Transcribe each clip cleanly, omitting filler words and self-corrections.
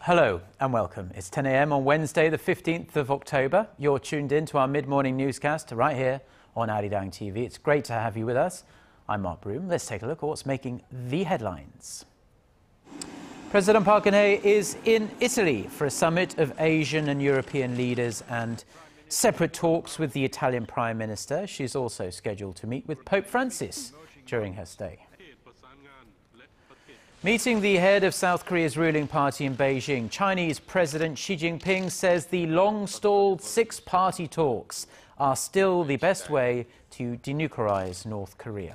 Hello and welcome. It's 10 a.m. on Wednesday, the 15th of October. You're tuned in to our mid-morning newscast right here on Arirang TV. It's great to have you with us. I'm Mark Broome. Let's take a look at what's making the headlines. President Park Geun-hye is in Italy for a summit of Asian and European leaders and separate talks with the Italian Prime Minister. She's also scheduled to meet with Pope Francis during her stay. Meeting the head of South Korea's ruling party in Beijing, Chinese President Xi Jinping says the long-stalled six-party talks are still the best way to denuclearize North Korea.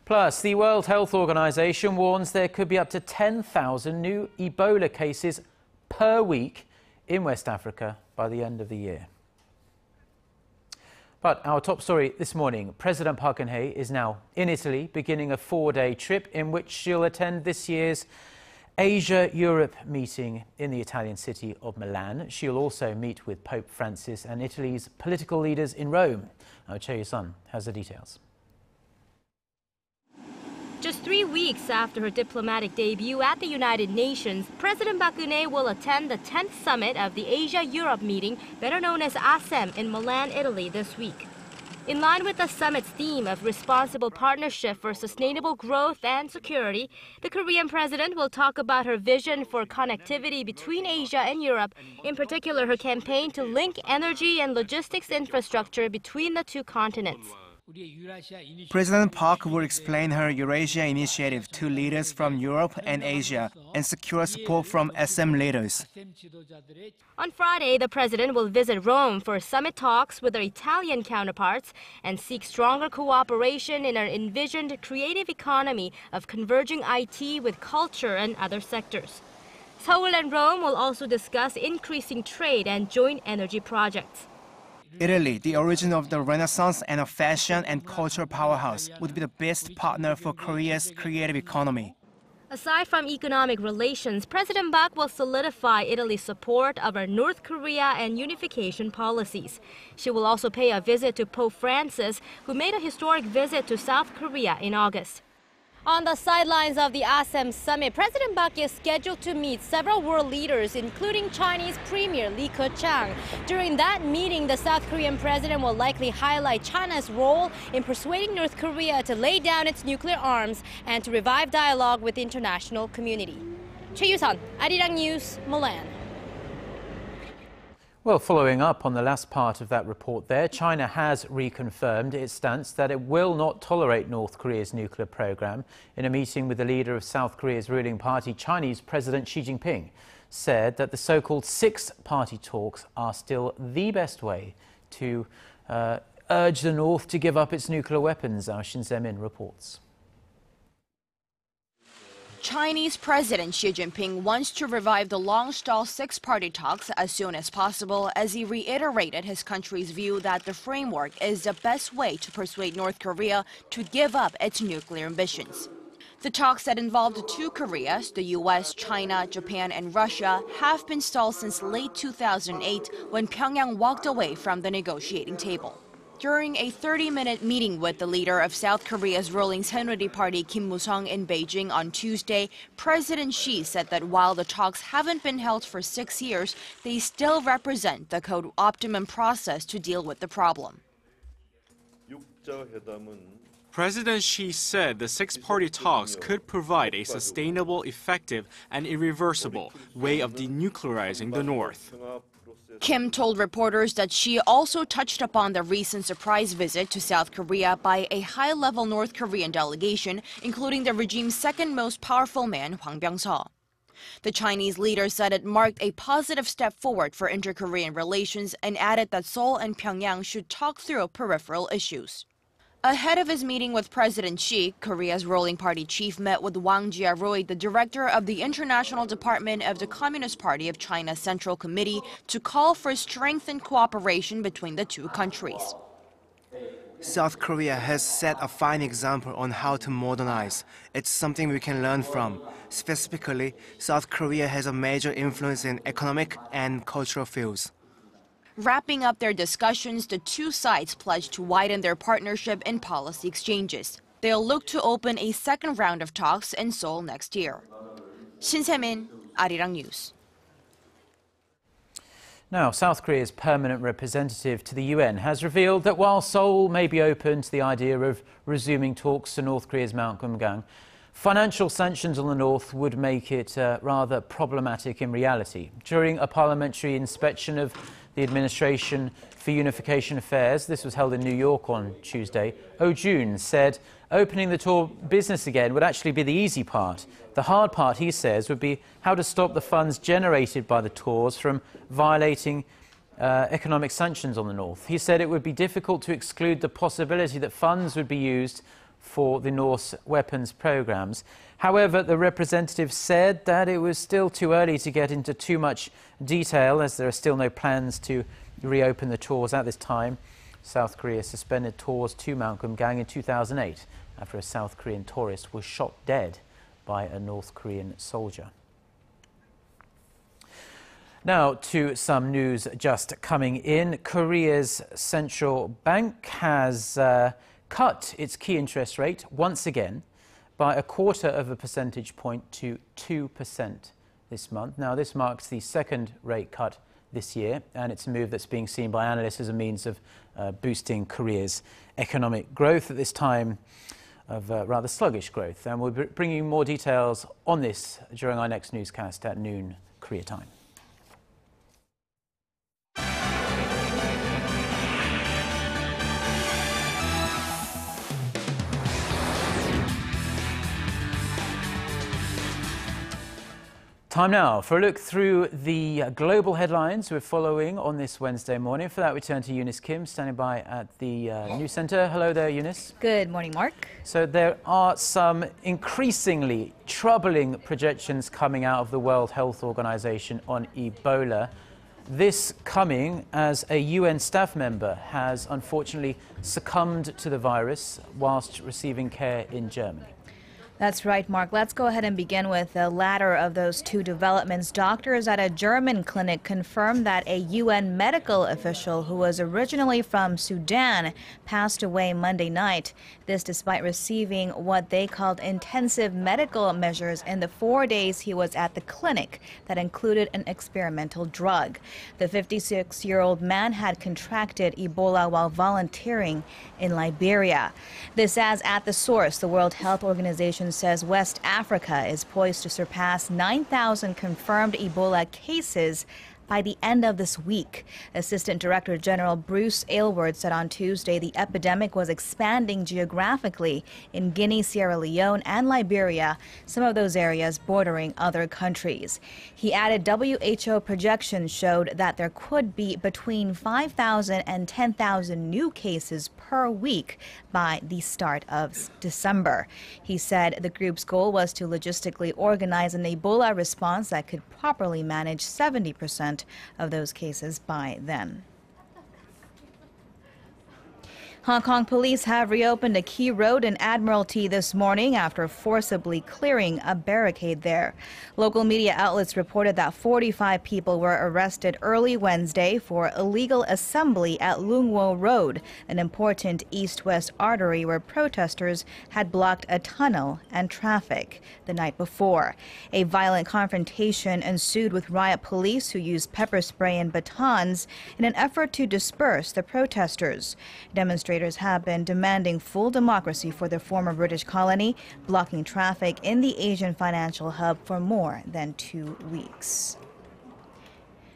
Plus, the World Health Organization warns there could be up to 10,000 new Ebola cases per week in West Africa by the end of the year. But our top story this morning, President Park Geun-hye is now in Italy, beginning a four-day trip in which she'll attend this year's Asia-Europe meeting in the Italian city of Milan. She'll also meet with Pope Francis and Italy's political leaders in Rome. Our Che Yu-sun has the details. Just 3 weeks after her diplomatic debut at the United Nations, President Park Geun-hye will attend the 10th summit of the Asia-Europe meeting, better known as ASEM, in Milan, Italy this week. In line with the summit's theme of responsible partnership for sustainable growth and security, the Korean president will talk about her vision for connectivity between Asia and Europe, in particular her campaign to link energy and logistics infrastructure between the two continents. President Park will explain her Eurasia initiative to leaders from Europe and Asia and secure support from SM leaders. On Friday, the president will visit Rome for summit talks with her Italian counterparts and seek stronger cooperation in her envisioned creative economy of converging IT with culture and other sectors. Seoul and Rome will also discuss increasing trade and joint energy projects. Italy, the origin of the Renaissance and a fashion and cultural powerhouse, would be the best partner for Korea's creative economy. Aside from economic relations, President Park will solidify Italy's support of our North Korea and unification policies. She will also pay a visit to Pope Francis, who made a historic visit to South Korea in August. On the sidelines of the ASEM summit, President Park is scheduled to meet several world leaders, including Chinese Premier Li Keqiang. During that meeting, the South Korean president will likely highlight China's role in persuading North Korea to lay down its nuclear arms and to revive dialogue with the international community. Che Yu-sun, Arirang News, Milan. Well, following up on the last part of that report there, China has reconfirmed its stance that it will not tolerate North Korea's nuclear program. In a meeting with the leader of South Korea's ruling party, Chinese President Xi Jinping said that the so-called six-party talks are still the best way to urge the North to give up its nuclear weapons. Our Shin Se-min reports. Chinese President Xi Jinping wants to revive the long-stalled six-party talks as soon as possible, as he reiterated his country's view that the framework is the best way to persuade North Korea to give up its nuclear ambitions. The talks that involved the two Koreas, the US, China, Japan, and Russia, have been stalled since late 2008 when Pyongyang walked away from the negotiating table. During a 30-minute meeting with the leader of South Korea's ruling Saenuri Party, Kim Moo-sung, in Beijing on Tuesday, President Xi said that while the talks haven't been held for 6 years, they still represent the optimum process to deal with the problem. President Xi said the six-party talks could provide a sustainable, effective, and irreversible way of denuclearizing the North. Kim told reporters that Xi also touched upon the recent surprise visit to South Korea by a high-level North Korean delegation, including the regime's second most powerful man, Hwang Byung-seo. The Chinese leader said it marked a positive step forward for inter-Korean relations and added that Seoul and Pyongyang should talk through peripheral issues. Ahead of his meeting with President Xi, Korea's ruling party chief met with Wang Jia-rui, the director of the International Department of the Communist Party of China's Central Committee, to call for strengthened cooperation between the two countries. South Korea has set a fine example on how to modernize. It's something we can learn from. Specifically, South Korea has a major influence in economic and cultural fields. Wrapping up their discussions, the two sides pledged to widen their partnership in policy exchanges. They'll look to open a second round of talks in Seoul next year. Shin Se-min, Arirang News. Now, South Korea's permanent representative to the UN has revealed that while Seoul may be open to the idea of resuming talks to North Korea's Mount Kumgang, financial sanctions on the North would make it rather problematic in reality. During a parliamentary inspection of the Administration for Unification Affairs, this was held in New York on Tuesday, Oh Jun said opening the tour business again would actually be the easy part. The hard part, he says, would be how to stop the funds generated by the tours from violating economic sanctions on the North. He said it would be difficult to exclude the possibility that funds would be used for the North's weapons programs. However, the representative said that it was still too early to get into too much detail, as there are still no plans to reopen the tours at this time. South Korea suspended tours to Mount Kumgang in 2008 after a South Korean tourist was shot dead by a North Korean soldier. Now to some news just coming in. Korea's central bank has cut its key interest rate once again by 1/4 percentage point to 2% this month. Now, this marks the second rate cut this year, and it's a move that's being seen by analysts as a means of boosting Korea's economic growth at this time of rather sluggish growth. And we'll be bringing you more details on this during our next newscast at noon Korea time. Time now for a look through the global headlines we're following on this Wednesday morning. For that, we turn to Eunice Kim, standing by at the News Centre. Hello there, Eunice. Good morning, Mark. So there are some increasingly troubling projections coming out of the World Health Organization on Ebola. This coming as a UN staff member has unfortunately succumbed to the virus whilst receiving care in Germany. That's right, Mark. Let's go ahead and begin with the latter of those two developments. Doctors at a German clinic confirmed that a UN medical official who was originally from Sudan passed away Monday night. This despite receiving what they called intensive medical measures in the 4 days he was at the clinic that included an experimental drug. The 56-year-old man had contracted Ebola while volunteering in Liberia. This as at the source, the World Health Organization says West Africa is poised to surpass 9,000 confirmed Ebola cases by the end of this week. Assistant Director General Bruce Aylward said on Tuesday the epidemic was expanding geographically in Guinea, Sierra Leone, and Liberia, some of those areas bordering other countries. He added WHO projections showed that there could be between 5,000 and 10,000 new cases per week by the start of December. He said the group's goal was to logistically organize an Ebola response that could properly manage 70% of those cases by then. Hong Kong police have reopened a key road in Admiralty this morning after forcibly clearing a barricade there. Local media outlets reported that 45 people were arrested early Wednesday for illegal assembly at Lung Wo Road, an important east-west artery where protesters had blocked a tunnel and traffic the night before. A violent confrontation ensued with riot police who used pepper spray and batons in an effort to disperse the protesters. Demonstrators have been demanding full democracy for the former British colony, blocking traffic in the Asian financial hub for more than 2 weeks.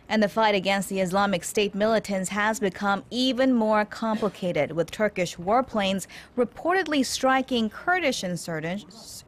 And the fight against the Islamic State militants has become even more complicated, with Turkish warplanes reportedly striking Kurdish insurgents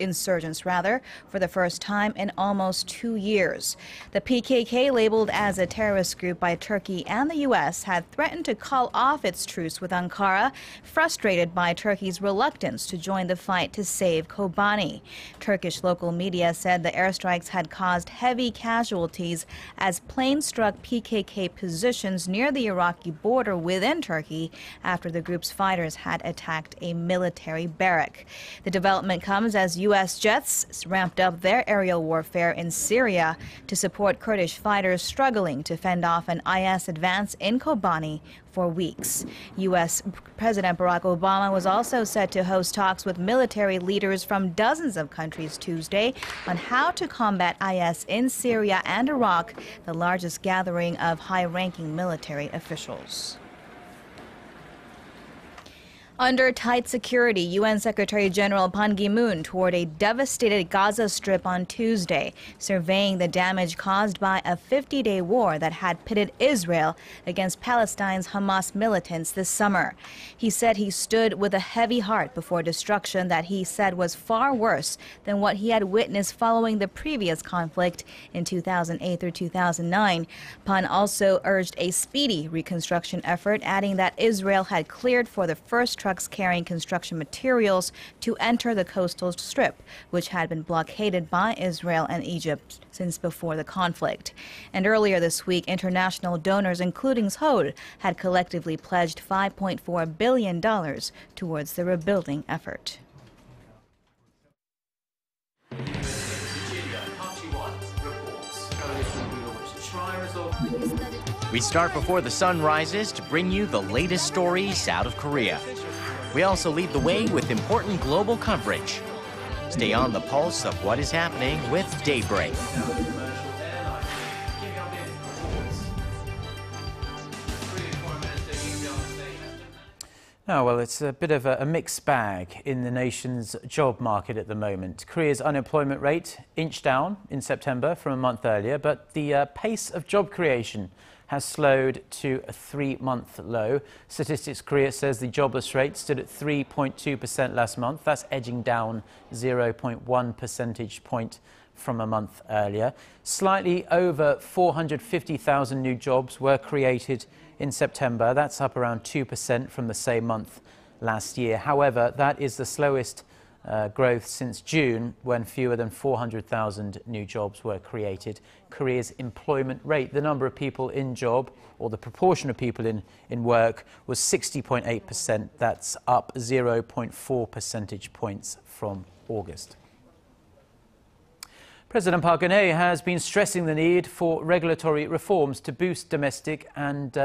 for the first time in almost 2 years. The PKK, labeled as a terrorist group by Turkey and the U.S., had threatened to call off its truce with Ankara, frustrated by Turkey's reluctance to join the fight to save Kobani. Turkish local media said the airstrikes had caused heavy casualties as planes struck PKK positions near the Iraqi border within Turkey after the group's fighters had attacked a military barrack. The development comes as U.S. jets ramped up their aerial warfare in Syria to support Kurdish fighters struggling to fend off an IS advance in Kobani for weeks. U.S. President Barack Obama was also set to host talks with military leaders from dozens of countries Tuesday on how to combat IS in Syria and Iraq, the largest gathering of high-ranking military officials. Under tight security, UN Secretary General Ban Ki-moon toured a devastated Gaza Strip on Tuesday, surveying the damage caused by a 50-day war that had pitted Israel against Palestine's Hamas militants this summer. He said he stood with a heavy heart before destruction that he said was far worse than what he had witnessed following the previous conflict in 2008 through 2009. Ban also urged a speedy reconstruction effort, adding that Israel had cleared for the first trucks carrying construction materials to enter the coastal strip, which had been blockaded by Israel and Egypt since before the conflict. And earlier this week, international donors, including Seoul, had collectively pledged $5.4 billion towards the rebuilding effort. We start before the sun rises to bring you the latest stories out of Korea. We also lead the way with important global coverage. Stay on the pulse of what is happening with Daybreak. Oh, well, it's a bit of a mixed bag in the nation's job market at the moment. Korea's unemployment rate inched down in September from a month earlier, but the pace of job creation has slowed to a 3-month low. Statistics Korea says the jobless rate stood at 3.2% last month. That's edging down 0.1 percentage point from a month earlier. Slightly over 450,000 new jobs were created in September. That's up around 2% from the same month last year. However, that is the slowest growth since June, when fewer than 400,000 new jobs were created. Korea's employment rate, the number of people in job, or the proportion of people in work, was 60.8%. That's up 0.4 percentage points from August. President Park Geun-hye has been stressing the need for regulatory reforms to boost domestic and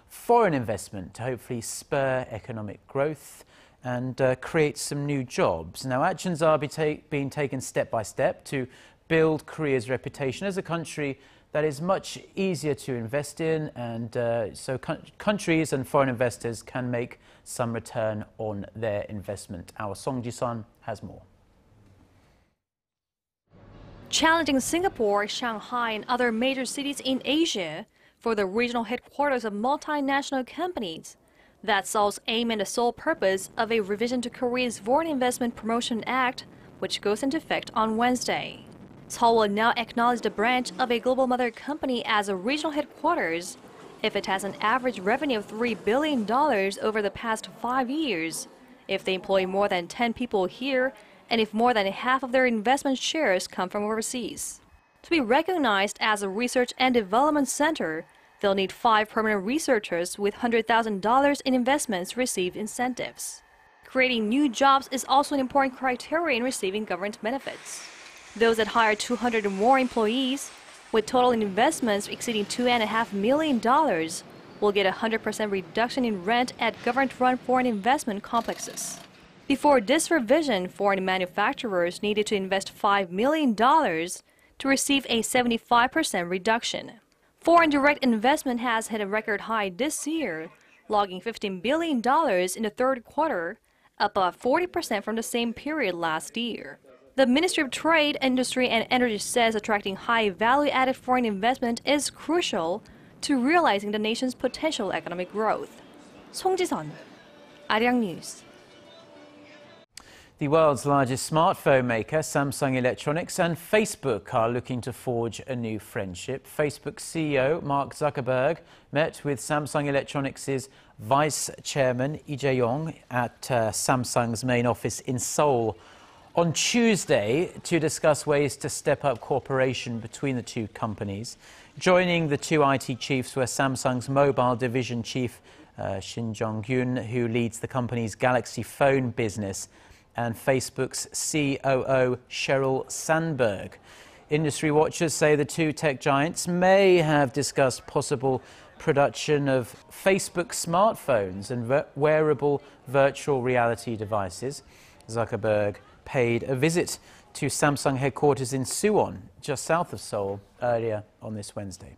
foreign investment to hopefully spur economic growth and create some new jobs. Now, actions are being taken step by step to build Korea's reputation as a country that is much easier to invest in, and so countries and foreign investors can make some return on their investment. Our Song Ji-sun has more. Challenging Singapore, Shanghai, and other major cities in Asia for the regional headquarters of multinational companies. That's Seoul's aim and the sole purpose of a revision to Korea's Foreign Investment Promotion Act, which goes into effect on Wednesday. Seoul will now acknowledge the branch of a global mother company as a regional headquarters if it has an average revenue of $3 billion over the past 5 years, if they employ more than 10 people here, and if more than half of their investment shares come from overseas. To be recognized as a research and development center, they'll need 5 permanent researchers with $100,000 in investments receive incentives. Creating new jobs is also an important criteria in receiving government benefits. Those that hire 200 or more employees, with total investments exceeding $2.5 million, will get a 100% reduction in rent at government-run foreign investment complexes. Before this revision, foreign manufacturers needed to invest $5 million to receive a 75% reduction. Foreign direct investment has hit a record high this year, logging $15 billion in the third quarter, up about 40% from the same period last year. The Ministry of Trade, Industry and Energy says attracting high value-added foreign investment is crucial to realizing the nation's potential economic growth. Song Ji-sun, Arirang News. The world's largest smartphone maker, Samsung Electronics, and Facebook are looking to forge a new friendship. Facebook CEO Mark Zuckerberg met with Samsung Electronics' Vice Chairman Lee Jae-yong at Samsung's main office in Seoul on Tuesday to discuss ways to step up cooperation between the two companies. Joining the two IT chiefs were Samsung's mobile division chief Shin Jong-gyun, who leads the company's Galaxy phone business, and Facebook's COO Sheryl Sandberg. Industry watchers say the two tech giants may have discussed possible production of Facebook smartphones and wearable virtual reality devices. Zuckerberg paid a visit to Samsung headquarters in Suwon, just south of Seoul, earlier on this Wednesday.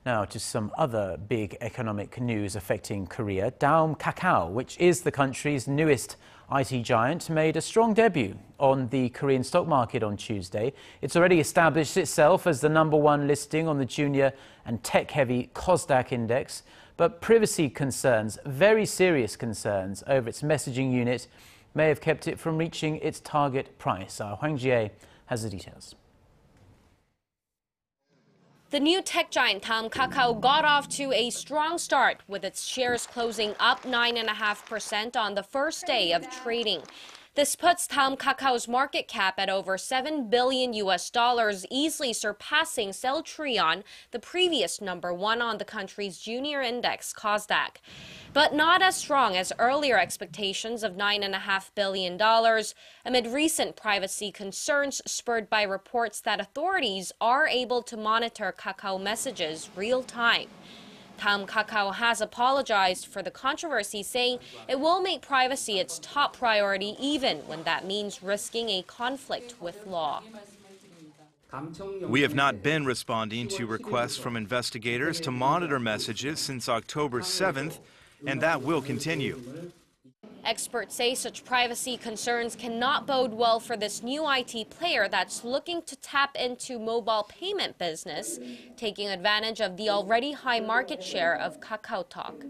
Now to some other big economic news affecting Korea. Daum Kakao, which is the country's newest IT giant, made a strong debut on the Korean stock market on Tuesday. It's already established itself as the #1 listing on the junior and tech-heavy Kosdaq index, but privacy concerns, very serious concerns over its messaging unit, may have kept it from reaching its target price. Park Geun-hye has the details. The new tech giant Daum Kakao got off to a strong start, with its shares closing up 9.5% on the first day of trading. This puts Daum Kakao's market cap at over $7 billion, easily surpassing Celltrion, the previous #1 on the country's junior index, Kosdaq. But not as strong as earlier expectations of $9.5 billion, amid recent privacy concerns spurred by reports that authorities are able to monitor Kakao messages real-time. Daum Kakao has apologized for the controversy, saying it will make privacy its top priority even when that means risking a conflict with law. We have not been responding to requests from investigators to monitor messages since October 7th, and that will continue. Experts say such privacy concerns cannot bode well for this new IT player that's looking to tap into mobile payment business, taking advantage of the already high market share of KakaoTalk.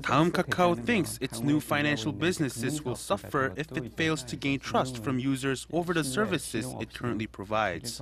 Daum Kakao thinks its new financial businesses will suffer if it fails to gain trust from users over the services it currently provides.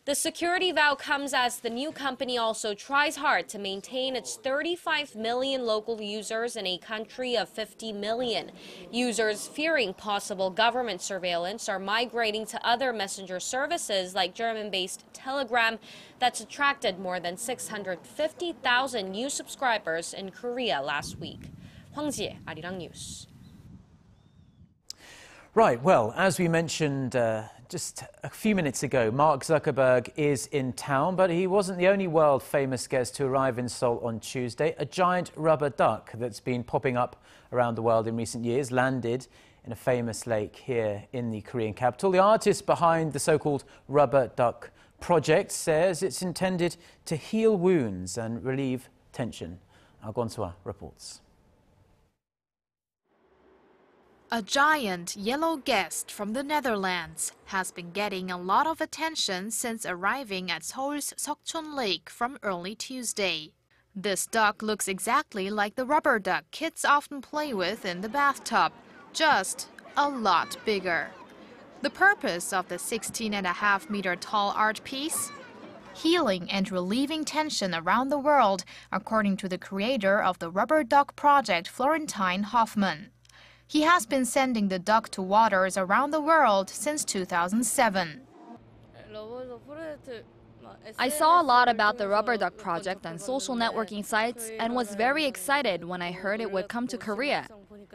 The security vow comes as the new company also tries hard to maintain its 35 million local users in a country of 50 million. Users fearing possible government surveillance are migrating to other messenger services like German-based Telegram that's attracted more than 650,000 new subscribers in Korea last week. Hwang Ji-hye, Arirang News. Right, well, as we mentioned just a few minutes ago, Mark Zuckerberg is in town, but he wasn't the only world-famous guest to arrive in Seoul on Tuesday. A giant rubber duck that's been popping up around the world in recent years landed in a famous lake here in the Korean capital. The artist behind the so-called rubber duck project says it's intended to heal wounds and relieve tension. Park Geun-hye reports. A giant yellow guest from the Netherlands has been getting a lot of attention since arriving at Seoul's Seokchon Lake from early Tuesday. This duck looks exactly like the rubber duck kids often play with in the bathtub, just a lot bigger. The purpose of the 16.5-meter tall art piece? Healing and relieving tension around the world, according to the creator of the rubber duck project, Florentine Hoffman. He has been sending the duck to waters around the world since 2007. I saw a lot about the rubber duck project on social networking sites and was very excited when I heard it would come to Korea.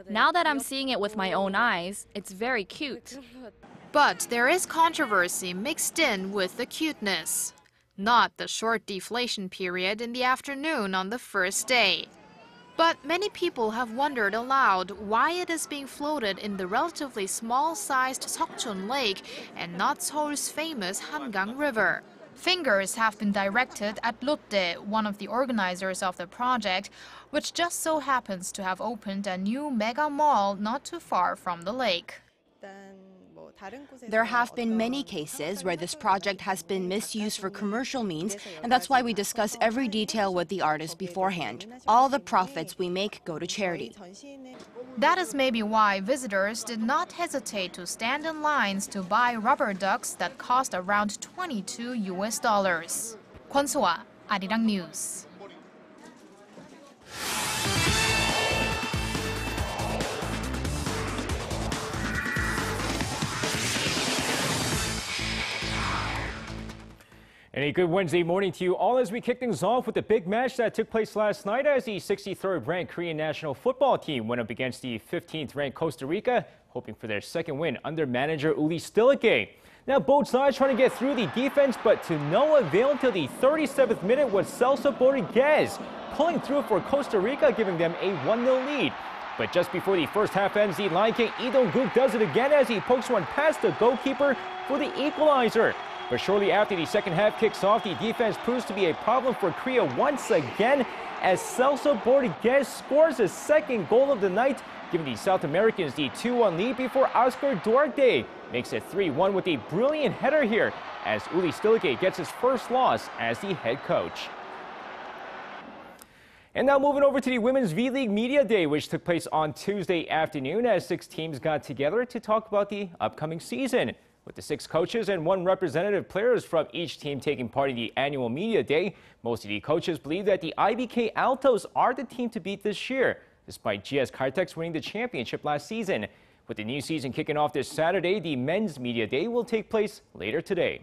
Now that I'm seeing it with my own eyes, it's very cute. But there is controversy mixed in with the cuteness. Not the short deflation period in the afternoon on the first day. But many people have wondered aloud why it is being floated in the relatively small-sized Seokchon Lake and not Seoul's famous Hangang River. Fingers have been directed at Lotte, one of the organizers of the project, which just so happens to have opened a new mega mall not too far from the lake. There have been many cases where this project has been misused for commercial means, and that's why we discuss every detail with the artist beforehand. All the profits we make go to charity. That is maybe why visitors did not hesitate to stand in lines to buy rubber ducks that cost around $22. Kwon-soa, Arirang News. And a good Wednesday morning to you all as we kick things off with the big match that took place last night as the 63rd ranked Korean national football team went up against the 15th ranked Costa Rica, hoping for their second win under manager Uli Stilicke. Now both sides trying to get through the defense, but to no avail until the 37th minute with Celso Borges pulling through for Costa Rica, giving them a 1-0 lead. But just before the first half ends, the Lion King Lee Dong-guk does it again as he pokes one past the goalkeeper for the equalizer. But shortly after the second half kicks off, the defense proves to be a problem for Korea once again as Celso Borges scores his second goal of the night, giving the South Americans the 2-1 lead before Oscar Duarte makes it 3-1 with a brilliant header here as Uli Stiligate gets his first loss as the head coach. And now moving over to the Women's V-League Media Day, which took place on Tuesday afternoon as 6 teams got together to talk about the upcoming season. With the 6 coaches and 1 representative players from each team taking part in the annual Media Day, most of the coaches believe that the IBK Altos are the team to beat this year, despite GS Caltex winning the championship last season. With the new season kicking off this Saturday, the Men's Media Day will take place later today.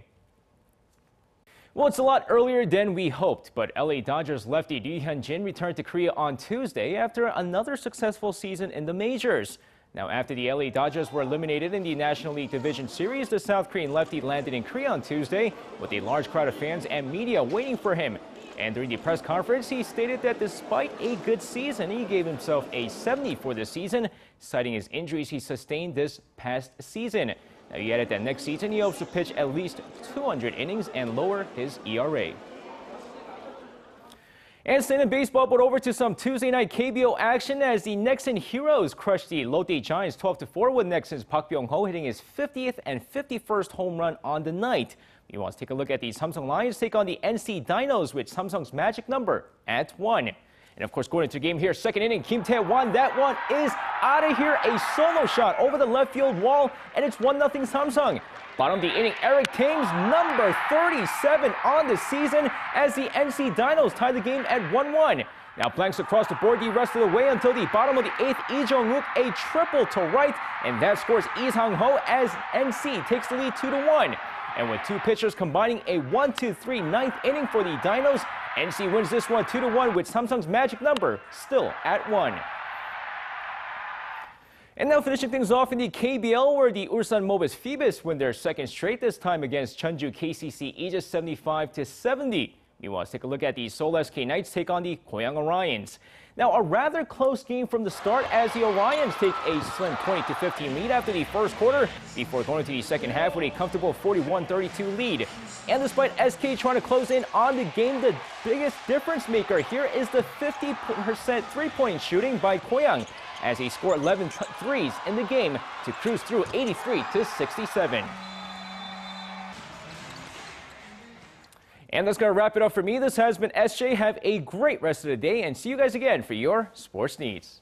Well, it's a lot earlier than we hoped, but LA Dodgers lefty Lee Hyun-jin returned to Korea on Tuesday after another successful season in the majors. Now, after the LA Dodgers were eliminated in the National League Division Series, the South Korean lefty landed in Korea on Tuesday with a large crowd of fans and media waiting for him. And during the press conference, he stated that despite a good season, he gave himself a 70 for the season, citing his injuries he sustained this past season. Now, he added that next season he hopes to pitch at least 200 innings and lower his ERA. And staying in baseball, but over to some Tuesday night KBO action as the Nexen Heroes crushed the Lotte Giants 12-4 with Nexen's Park Geun-hye hitting his 50th and 51st home run on the night. We want to take a look at the Samsung Lions take on the NC Dinos with Samsung's magic number at 1. And of course, going into the game here, second inning, Kim Tae-won, that one is out of here. A solo shot over the left field wall, and it's 1-0 Samsung. Bottom of the inning, Eric Thames, number 37 on the season as the NC Dinos tie the game at 1-1. Now blanks across the board the rest of the way until the bottom of the 8th, Lee Jong-wook, a triple to right, and that scores Lee Sang-ho as NC takes the lead 2-1. And with 2 pitchers combining a 1-2-3 ninth inning for the Dinos, NC wins this one 2-1 with Samsung's magic number still at 1. And now finishing things off in the KBL, where the Ulsan Mobis Phoebus win their second straight, this time against Jeonju KCC Aegis 75-70. Meanwhile, let's take a look at the Seoul SK Knights take on the Goyang Orions. Now, a rather close game from the start as the Orions take a slim 20-15 lead after the first quarter before going to the second half with a comfortable 41-32 lead. And despite SK trying to close in on the game, the biggest difference maker here is the 50% three-point shooting by Goyang as he scored 11 threes in the game to cruise through 83-67. And that's going to wrap it up for me. This has been SJ. Have a great rest of the day and see you guys again for your sports needs.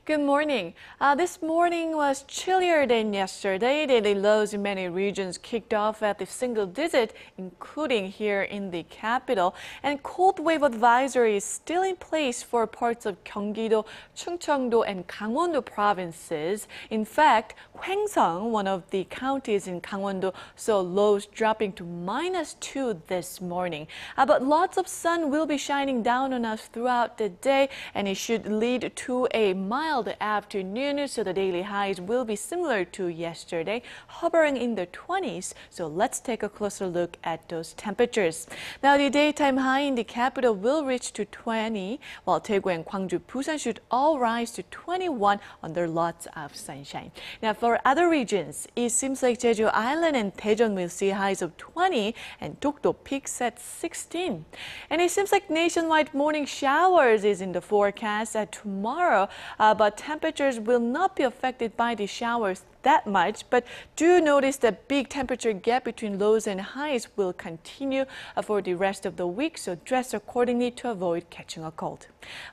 Good morning. This morning was chillier than yesterday. Daily lows in many regions kicked off at the single digit, including here in the capital. And cold wave advisory is still in place for parts of Gyeonggi-do, Chungcheong-do, and Gangwon-do provinces. In fact, Hwangsung, one of the counties in Gangwon-do, saw lows dropping to -2 this morning. But lots of sun will be shining down on us throughout the day, and it should lead to a mild afternoon, so the daily highs will be similar to yesterday, hovering in the 20s. So let's take a closer look at those temperatures. Now, the daytime high in the capital will reach to 20, while Daegu and Gwangju, Busan should all rise to 21 under lots of sunshine. Now, for other regions, it seems like Jeju Island and Daejeon will see highs of 20 and Dokdo peaks at 16. And it seems like nationwide morning showers is in the forecast tomorrow, but temperatures will not be affected by the showers that much, but do notice the big temperature gap between lows and highs will continue for the rest of the week, so dress accordingly to avoid catching a cold.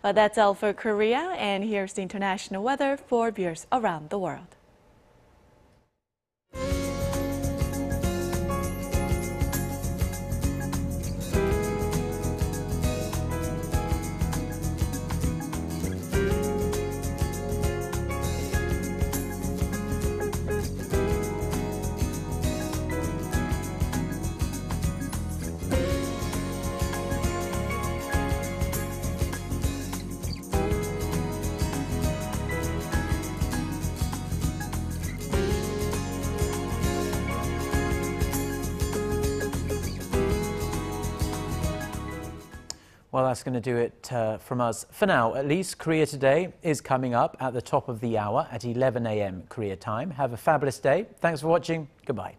Well, that's all for Korea, and here's the international weather for viewers around the world. Well, that's going to do it from us for now. At least Korea Today is coming up at the top of the hour at 11 a.m. Korea time. Have a fabulous day. Thanks for watching. Goodbye.